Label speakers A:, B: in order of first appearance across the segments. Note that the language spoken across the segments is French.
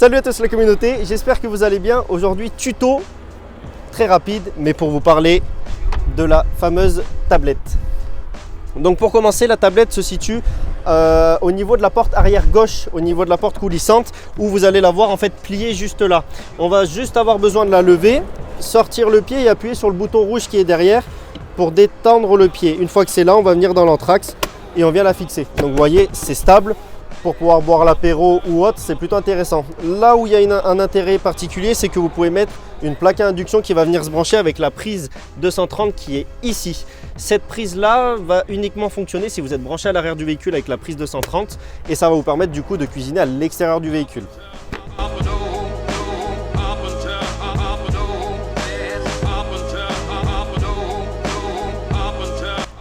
A: Salut à tous la communauté, j'espère que vous allez bien. Aujourd'hui, tuto très rapide, mais pour vous parler de la fameuse tablette. Donc pour commencer, la tablette se situe au niveau de la porte arrière gauche, au niveau de la porte coulissante, où vous allez la voir en fait pliée juste là. On va juste avoir besoin de la lever, sortir le pied et appuyer sur le bouton rouge qui est derrière pour détendre le pied. Une fois que c'est là, on va venir dans l'anthrax et on vient la fixer. Donc vous voyez, c'est stable. Pour pouvoir boire l'apéro ou autre, c'est plutôt intéressant. Là où il y a un intérêt particulier, c'est que vous pouvez mettre une plaque à induction qui va venir se brancher avec la prise 230 qui est ici. Cette prise-là va uniquement fonctionner si vous êtes branché à l'arrière du véhicule avec la prise 230 et ça va vous permettre du coup de cuisiner à l'extérieur du véhicule.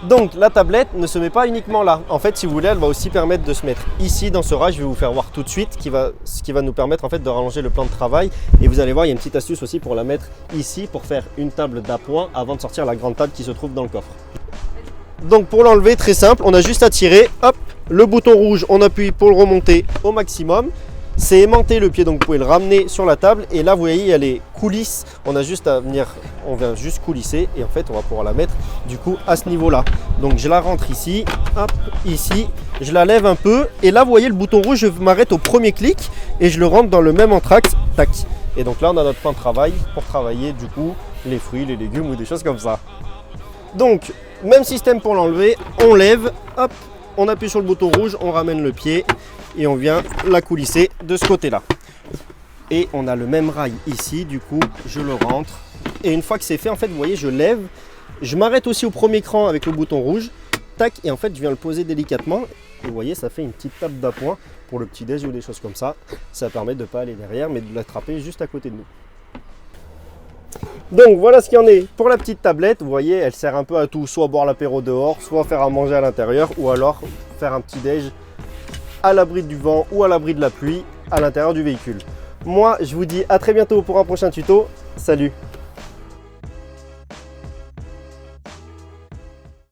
A: Donc la tablette ne se met pas uniquement là. En fait, si vous voulez, elle va aussi permettre de se mettre ici dans ce rail. Je vais vous faire voir tout de suite ce qui va nous permettre en fait de rallonger le plan de travail. Et vous allez voir, il y a une petite astuce aussi pour la mettre ici pour faire une table d'appoint avant de sortir la grande table qui se trouve dans le coffre. Donc pour l'enlever, très simple, on a juste à tirer, hop, le bouton rouge, on appuie pour le remonter au maximum. C'est aimanté le pied, donc vous pouvez le ramener sur la table et là vous voyez il y a les coulisses, on vient juste coulisser et en fait on va pouvoir la mettre du coup à ce niveau là. Donc je la rentre ici, hop, ici, je la lève un peu et là vous voyez le bouton rouge, je m'arrête au premier clic et je le rentre dans le même anthrax, tac. Et donc là on a notre plan de travail pour travailler du coup les fruits, les légumes ou des choses comme ça. Donc même système pour l'enlever, on lève, hop, on appuie sur le bouton rouge, on ramène le pied et on vient la coulisser de ce côté-là. Et on a le même rail ici, du coup, je le rentre. Et une fois que c'est fait, en fait, vous voyez, je lève. Je m'arrête aussi au premier cran avec le bouton rouge. Tac, et en fait, je viens le poser délicatement. Et vous voyez, ça fait une petite table d'appoint pour le petit-déj ou des choses comme ça. Ça permet de ne pas aller derrière, mais de l'attraper juste à côté de nous. Donc voilà ce qu'il y en est pour la petite tablette. Vous voyez, elle sert un peu à tout, soit boire l'apéro dehors, soit faire à manger à l'intérieur, ou alors faire un petit déj à l'abri du vent ou à l'abri de la pluie à l'intérieur du véhicule. Moi, je vous dis à très bientôt pour un prochain tuto. Salut!